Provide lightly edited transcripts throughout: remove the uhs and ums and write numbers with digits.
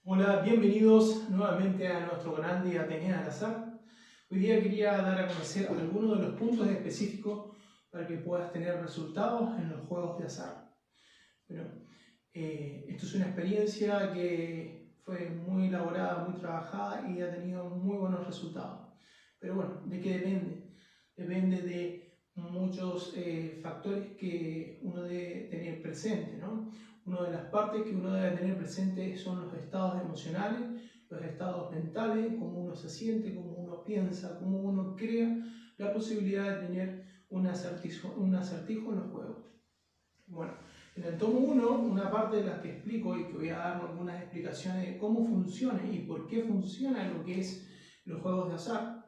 Hola, bienvenidos nuevamente a nuestro canal de Atenea al Azar. Hoy día quería dar a conocer algunos de los puntos específicos para que puedas tener resultados en los juegos de azar. Bueno, esto es una experiencia que fue muy elaborada, muy trabajada y ha tenido muy buenos resultados. Pero bueno, ¿de qué depende? Depende de muchos factores que uno debe tener presente, ¿no? Una de las partes que uno debe tener presente son los estados emocionales, los estados mentales, cómo uno se siente, cómo uno piensa, cómo uno crea la posibilidad de tener un acertijo en los juegos. Bueno, en el tomo 1, una parte de las que explico y que voy a dar algunas explicaciones de cómo funciona y por qué funciona lo que es los juegos de azar.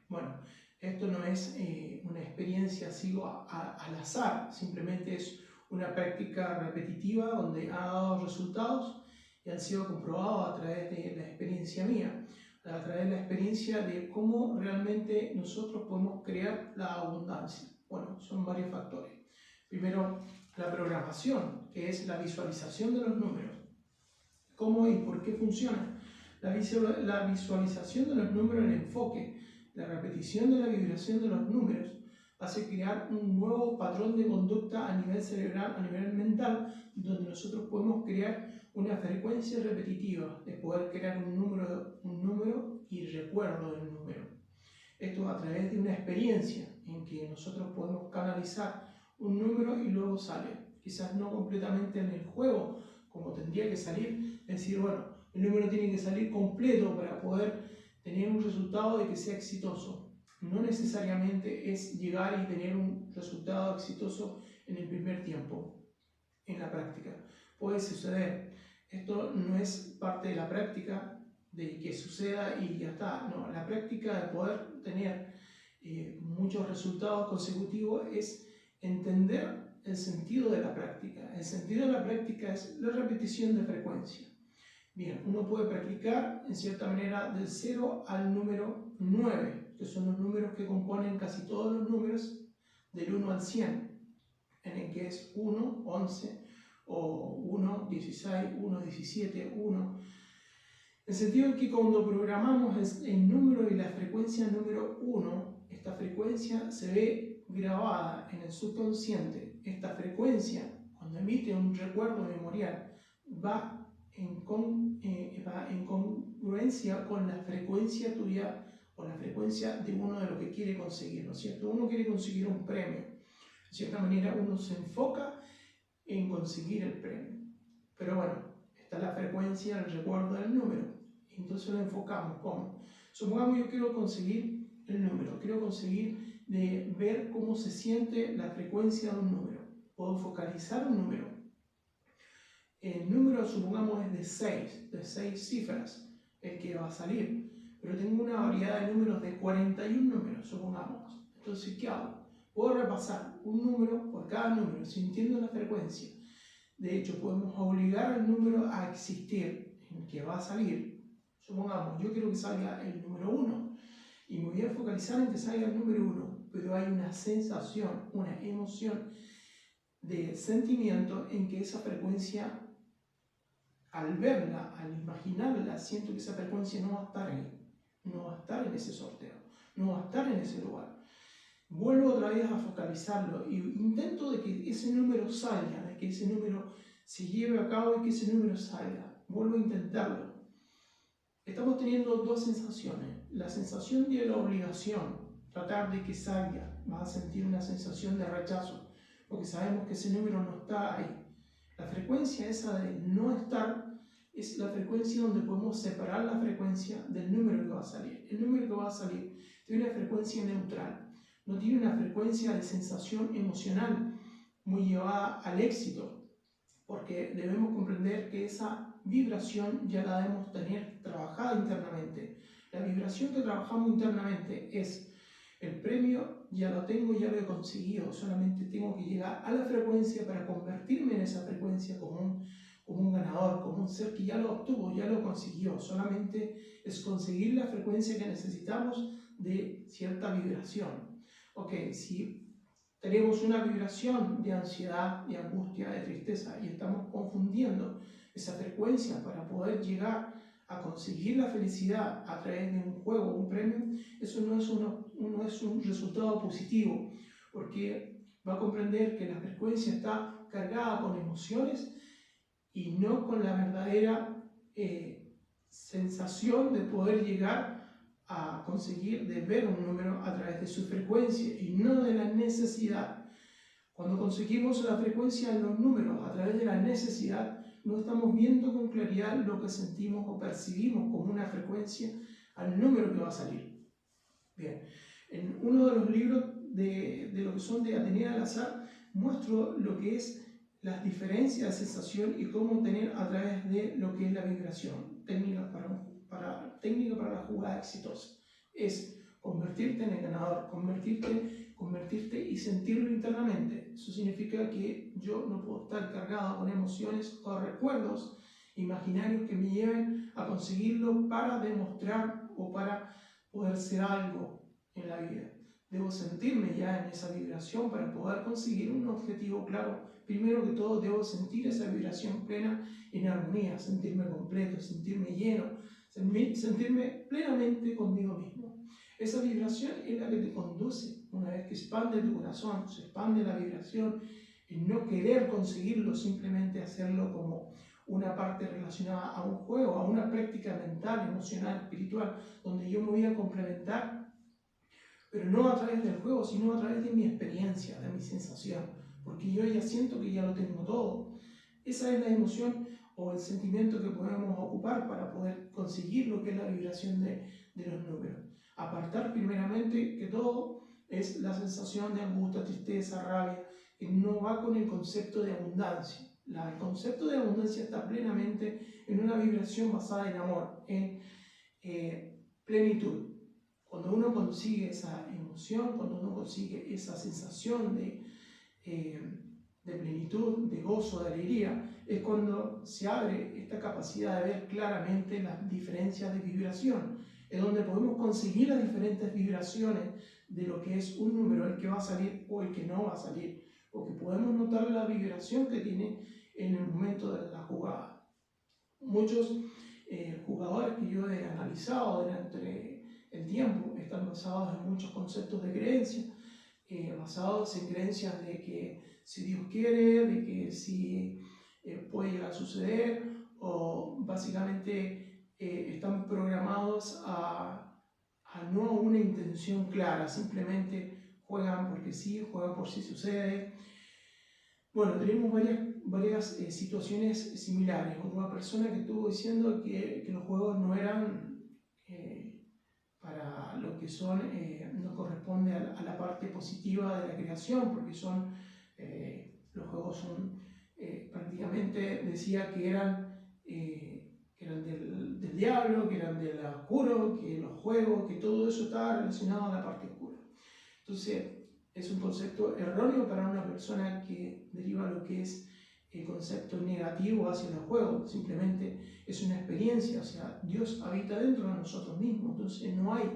Bueno, esto no es una experiencia al azar, simplemente es una práctica repetitiva donde ha dado resultados y han sido comprobados a través de la experiencia mía, a través de la experiencia de cómo realmente nosotros podemos crear la abundancia. Bueno, son varios factores. Primero, la programación, que es la visualización de los números. ¿Cómo y por qué funciona? La visualización de los números, el enfoque, la repetición de la vibración de los números hace crear un nuevo patrón de conducta a nivel cerebral, a nivel mental, donde nosotros podemos crear una frecuencia repetitiva de poder crear un número y recuerdo del número. Esto a través de una experiencia en que nosotros podemos canalizar un número y luego sale. Quizás no completamente en el juego, como tendría que salir, es decir, bueno, el número tiene que salir completo para poder tener un resultado de que sea exitoso. No necesariamente es llegar y tener un resultado exitoso en el primer tiempo, en la práctica. Puede suceder. Esto no es parte de la práctica de que suceda y ya está. No, la práctica de poder tener muchos resultados consecutivos es entender el sentido de la práctica. El sentido de la práctica es la repetición de frecuencia. Bien, uno puede practicar en cierta manera del 0 al número 9, que son los números que componen casi todos los números del 1 al 100, en el que es 1, 11, o 1, 16, 1, 17, 1. En el sentido de que cuando programamos el número y la frecuencia número 1, esta frecuencia se ve grabada en el subconsciente. Esta frecuencia, cuando emite un recuerdo memorial, va en congruencia con la frecuencia tuya o la frecuencia de uno de lo que quiere conseguir, ¿no es cierto? Uno quiere conseguir un premio. De cierta manera, uno se enfoca en conseguir el premio. Pero bueno, está la frecuencia, el recuerdo del número. Entonces lo enfocamos. ¿Cómo? Supongamos yo quiero conseguir el número, quiero conseguir de ver cómo se siente la frecuencia de un número. Puedo focalizar un número. El número, supongamos, es de 6 cifras, el que va a salir. Pero tengo una variedad de números de 41 números, supongamos. Entonces, ¿qué hago? Puedo repasar un número por cada número, sintiendo la frecuencia. De hecho, podemos obligar al número a existir, en que va a salir. Supongamos, yo quiero que salga el número 1 y me voy a focalizar en que salga el número 1, pero hay una sensación, una emoción de sentimiento en que esa frecuencia, al verla, al imaginarla, siento que esa frecuencia no va a estar ahí, no va a estar en ese sorteo, no va a estar en ese lugar. Vuelvo otra vez a focalizarlo y intento de que ese número salga, de que ese número se lleve a cabo y que ese número salga. Vuelvo a intentarlo. Estamos teniendo dos sensaciones. La sensación de la obligación, tratar de que salga. Vas a sentir una sensación de rechazo, porque sabemos que ese número no está ahí. La frecuencia esa de no estar es la frecuencia donde podemos separar la frecuencia del número que va a salir. El número que va a salir tiene una frecuencia neutral, no tiene una frecuencia de sensación emocional muy llevada al éxito, porque debemos comprender que esa vibración ya la debemos tener trabajada internamente. La vibración que trabajamos internamente es: el premio ya lo tengo, ya lo he conseguido, solamente tengo que llegar a la frecuencia para convertirme en esa frecuencia como un ganador, como un ser que ya lo obtuvo, ya lo consiguió. Solamente es conseguir la frecuencia que necesitamos de cierta vibración. Ok, si tenemos una vibración de ansiedad, de angustia, de tristeza y estamos confundiendo esa frecuencia para poder llegar a conseguir la felicidad a través de un juego o un premio, eso no es un resultado positivo, porque va a comprender que la frecuencia está cargada con emociones y no con la verdadera sensación de poder llegar a conseguir de ver un número a través de su frecuencia y no de la necesidad. Cuando conseguimos la frecuencia en los números a través de la necesidad, no estamos viendo con claridad lo que sentimos o percibimos como una frecuencia al número que va a salir. Bien, en uno de los libros de lo que son de Atenea al azar, muestro lo que es las diferencias de sensación y cómo obtener a través de lo que es la vibración, técnica para la jugada exitosa. Es convertirte en el ganador, convertirte y sentirlo internamente. Eso significa que yo no puedo estar cargado con emociones o recuerdos imaginarios que me lleven a conseguirlo para demostrar o para poder ser algo en la vida. Debo sentirme ya en esa vibración para poder conseguir un objetivo claro. Primero que todo, debo sentir esa vibración plena en armonía, sentirme completo, sentirme lleno, sentirme plenamente conmigo mismo. Esa vibración es la que te conduce, una vez que expande tu corazón, se expande la vibración, en no querer conseguirlo, simplemente hacerlo como una parte relacionada a un juego, a una práctica mental, emocional, espiritual, donde yo me voy a complementar, pero no a través del juego, sino a través de mi experiencia, de mi sensación, porque yo ya siento que ya lo tengo todo. Esa es la emoción o el sentimiento que podemos ocupar para poder conseguir lo que es la vibración de los números. Apartar primeramente que todo es la sensación de angustia, tristeza, rabia, que no va con el concepto de abundancia. El concepto de abundancia está plenamente en una vibración basada en amor, en plenitud. Cuando uno consigue esa emoción, cuando uno consigue esa sensación de plenitud, de gozo, de alegría, es cuando se abre esta capacidad de ver claramente las diferencias de vibración. Es donde podemos conseguir las diferentes vibraciones de lo que es un número, el que va a salir o el que no va a salir, porque podemos notar la vibración que tiene en el momento de la jugada. Muchos jugadores que yo he analizado durante el tiempo están basados en muchos conceptos de creencia, basados en creencias de que si Dios quiere, de que si puede llegar a suceder, o básicamente están programados a no una intención clara, simplemente juegan porque sí, juegan por si sucede. Bueno, tenemos varias situaciones similares. Una persona que estuvo diciendo que los juegos no eran para lo que son, no corresponde a la parte positiva de la creación, porque los juegos son prácticamente, decía que eran del diablo, que eran del oscuro, que los juegos, que todo eso estaba relacionado a la parte oscura. Entonces, es un concepto erróneo para una persona que deriva lo que es el concepto negativo hacia los juegos. Simplemente es una experiencia, o sea, Dios habita dentro de nosotros mismos, entonces no hay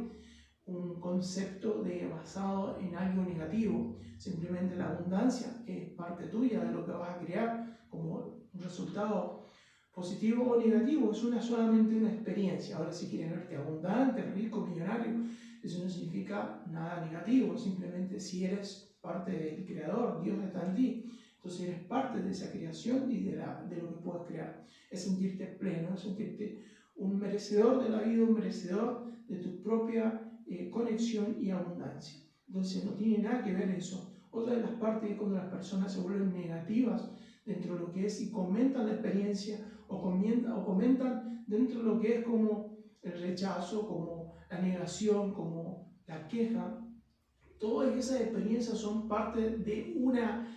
un concepto basado en algo negativo. Simplemente la abundancia es parte tuya de lo que vas a crear como un resultado positivo o negativo, es solamente una experiencia. Ahora, si quieres verte abundante, rico, millonario, eso no significa nada negativo, simplemente si eres parte del creador, Dios está en ti, entonces eres parte de esa creación y de lo que puedes crear. Es sentirte pleno, es sentirte un merecedor de la vida, un merecedor de tu propia conexión y abundancia. Entonces no tiene nada que ver eso. Otra de las partes es cuando las personas se vuelven negativas dentro de lo que es y comentan la experiencia o comentan dentro de lo que es como el rechazo, como la negación, como la queja. Todas esas experiencias son parte de una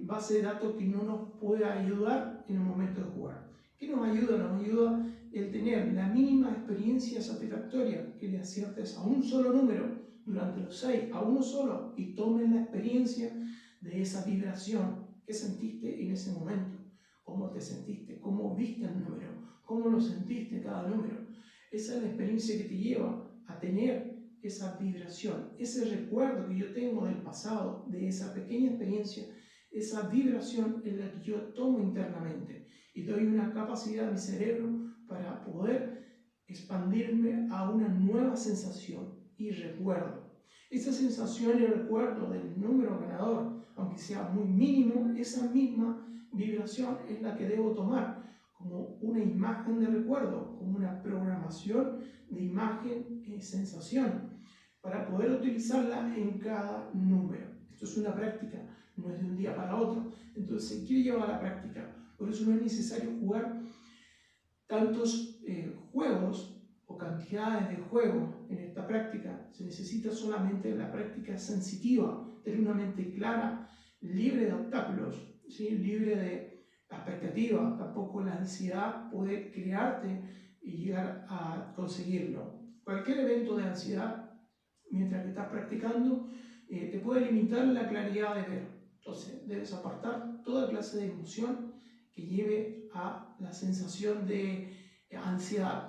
base de datos que no nos puede ayudar en el momento de jugar. ¿Qué nos ayuda? Nos ayuda el tener la mínima experiencia satisfactoria, que le aciertes a un solo número durante los 6, a uno solo, y tomes la experiencia de esa vibración que sentiste en ese momento. Cómo te sentiste, cómo viste el número, cómo lo sentiste cada número. Esa es la experiencia que te lleva a tener esa vibración, ese recuerdo que yo tengo del pasado, de esa pequeña experiencia, esa vibración en la que yo tomo internamente. y doy una capacidad a mi cerebro para poder expandirme a una nueva sensación y recuerdo. Esa sensación y recuerdo del número ganador, aunque sea muy mínimo, esa misma vibración es la que debo tomar como una imagen de recuerdo, como una programación de imagen y sensación, para poder utilizarla en cada número. Esto es una práctica, no es de un día para otro. Entonces se quiere llevar a la práctica. Por eso no es necesario jugar tantos juegos o cantidades de juegos en esta práctica. Se necesita solamente la práctica sensitiva, tener una mente clara, libre de obstáculos, ¿sí? Libre de expectativas. Tampoco la ansiedad puede crearte y llegar a conseguirlo. Cualquier evento de ansiedad, mientras que estás practicando, te puede limitar la claridad de ver. Entonces debes apartar toda clase de emoción que lleve a la sensación de ansiedad,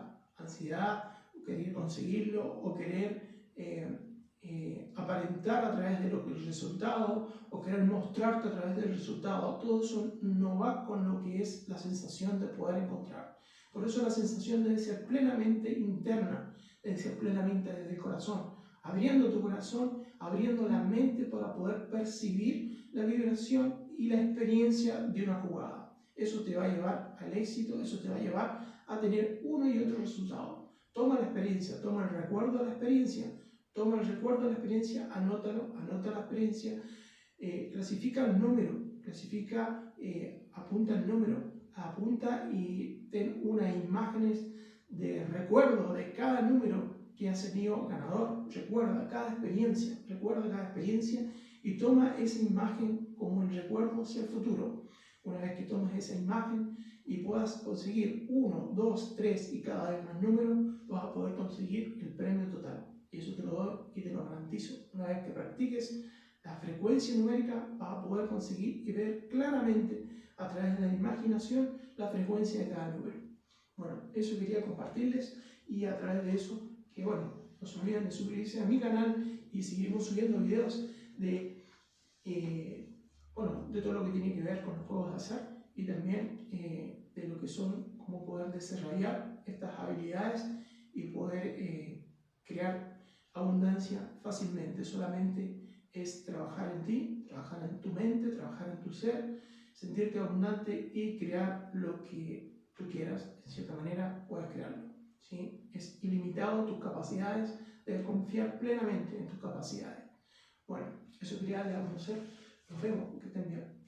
querer conseguirlo o querer aparentar a través de el resultado o querer mostrarte a través del resultado. Todo eso no va con lo que es la sensación de poder encontrar. Por eso la sensación debe ser plenamente interna, debe ser plenamente desde el corazón, abriendo tu corazón, abriendo la mente para poder percibir la vibración y la experiencia de una jugada. Eso te va a llevar al éxito, eso te va a llevar a tener uno y otro resultado. Toma la experiencia, toma el recuerdo de la experiencia, toma el recuerdo de la experiencia, anótalo, anota la experiencia, clasifica el número, apunta el número, apunta y ten unas imágenes de recuerdo de cada número que has tenido ganador. Recuerda cada experiencia y toma esa imagen como el recuerdo hacia el futuro. Una vez que tomes esa imagen y puedas conseguir 1, 2, 3 y cada vez más números, vas a poder conseguir el premio total. Y eso te lo doy y te lo garantizo. Una vez que practiques la frecuencia numérica, vas a poder conseguir y ver claramente a través de la imaginación la frecuencia de cada número. Bueno, eso quería compartirles y a través de eso, que bueno, no se olviden de suscribirse a mi canal y seguimos subiendo videos de todo lo que tiene que ver con los juegos de azar y también de lo que son, cómo poder desarrollar estas habilidades y poder crear abundancia fácilmente. Solamente es trabajar en ti, trabajar en tu mente, trabajar en tu ser, sentirte abundante y crear lo que tú quieras. De cierta manera puedes crearlo, ¿sí? Es ilimitado tus capacidades, debes confiar plenamente en tus capacidades. Bueno, eso quería dar a conocer. Nos vemos, que estén bien.